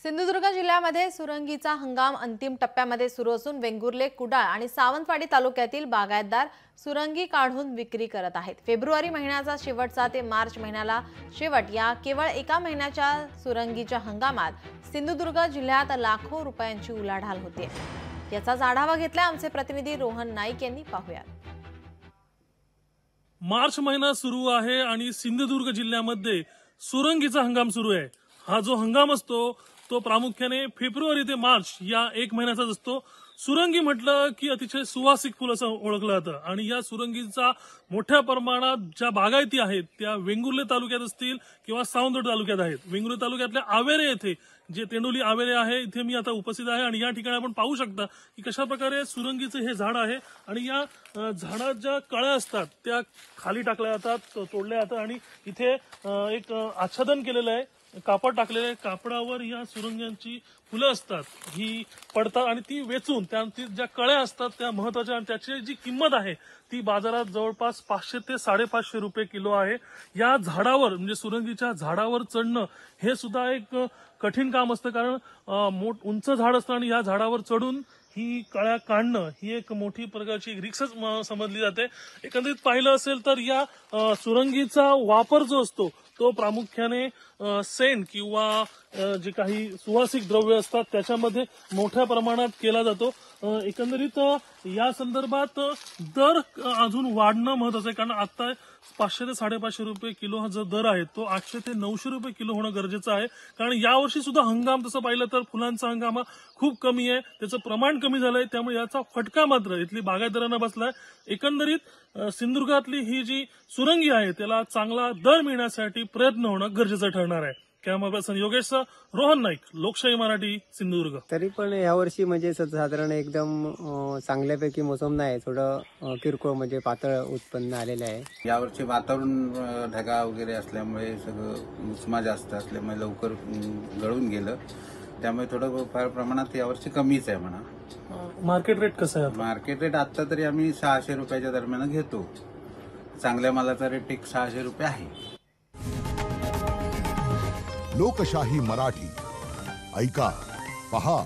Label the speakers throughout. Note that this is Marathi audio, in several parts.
Speaker 1: सिंधुदुर्ग जिल्ह्यामध्ये सुरंगीचा हंगाम अंतिम टप्प्यामध्ये सुरू असून वेंगुर्ले, कुडाळ आणि सावंतवाडी तालुक्यातील बागायतदार सुरंगी काढून विक्री करत आहेत। फेब्रुवारी महिन्याचा शेवटचा ते मार्च महिन्याला शेवट या केवळ एका महिन्याच्या सुरंगीच्या हंगामात सिंधुदुर्ग जिल्ह्यात लाखो रुपयांची उलाढाल होते। याचा आढावा घेतलाय आमचे प्रतिनिधी रोहन नाईक यांनी। पाहूयात।
Speaker 2: मार्च महिना सुरू आहे आणि सिंधुदुर्ग जिल्ह्यामध्ये सुरंगीचा हंगाम सुरू आहे। हा जो हंगाम असतो तो प्रामुख्याने फेब्रुवारी ते मार्च या एक महिन्याचाच असतो। सुरंगी म्हटलं की अतिशय सुवासिक फुल असं ओळखलं जातं आणि या सुरंगीचा मोठ्या प्रमाणात ज्या बागायती आहेत त्या वेंगुर्ले तालुक्यात असतील किंवा सावंतवाडी तालुक्यात आहेत। वेंगुर्ले तालुक्यातल्या आवेरे येथे जे तेंडोली आवेरे आहे इथे मी आता उपस्थित आहे आणि या ठिकाणी आपण पाहू शकता की कशा प्रकारे सुरंगीचे हे झाड आहे आणि या झाडात ज्या कळ्या असतात त्या खाली टाकल्या जातात, तोडल्या जातात आणि इथे एक आच्छादन केलेलं आहे, कापड टाकलेलं आहे। कापडावर या सुरंगांची फुलं असतात ही पडतात आणि ती वेचून त्या ज्या कळ्या असतात त्या महत्वाच्या आणि त्याची जी किंमत आहे ती बाजारात जवळपास 500 ते 550 रुपये किलो आहे। या झाडावर म्हणजे सुरंगीच्या झाडावर चढणं हे सुद्धा एक कठीण काम असतं, कारण उंच झाड असतं आणि या झाडावर चढून ही कळ्या काढणं ही एक मोठी प्रकारची रिक्सच समजली जाते। एकंदरीत पाहिलं असेल तर या सुरंगीचा वापर जो असतो तो प्रामुख्याने सेंट किंवा जे काही सुवासिक द्रव्य असतात त्याच्यामध्ये मोठ्या प्रमाणात केला जातो। एकंदरीत या संदर्भात दर अजून वाढणं महत्वाचं आहे, कारण आता 500 ते 550 रुपये किलो हा जो दर आहे तो 800 ते 900 रुपये किलो होणं गरजेचं आहे, कारण यावर्षी सुद्धा हंगाम तसं पाहिलं तर फुलांचा हंगाम हा खूप कमी आहे, त्याचं प्रमाण कमी झालंय, त्यामुळे याचा फटका मात्र इथली बागायतदारांना बसलाय। एकंदरीत सिंधुदुर्गातली ही जी सुरंगी आहे त्याला चांगला दर मिळण्यासाठी प्रयत्न होणं गरजेचं ठरणार आहे। कॅमेरा पर्सन योगेश, रोहन नाईक, लोकशाही मराठी, सिंधुदुर्ग।
Speaker 3: तरी पण यावर्षी म्हणजे साधारण एकदम चांगल्यापैकी मोसम नाही, थोडं किरकोळ म्हणजे पातळ उत्पन्न आलेलं आहे।
Speaker 4: यावर्षी वातावरण ढगाळ वगैरे असल्यामुळे सगळं उष्मा जास्त असल्यामुळे लवकर गळून गेलं, त्यामुळे थोडं फार प्रमाणात यावर्षी कमीच आहे म्हणा।
Speaker 2: मार्केट रेट कसं आहे?
Speaker 4: मार्केट रेट आता तरी आम्ही 600 रुपयाच्या दरम्यान घेतो। चांगल्या मालाचा रेट 600 रुपये आहे।
Speaker 5: लोकशाही मराठी ऐका, पहा,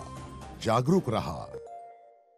Speaker 5: जागरूक रहा।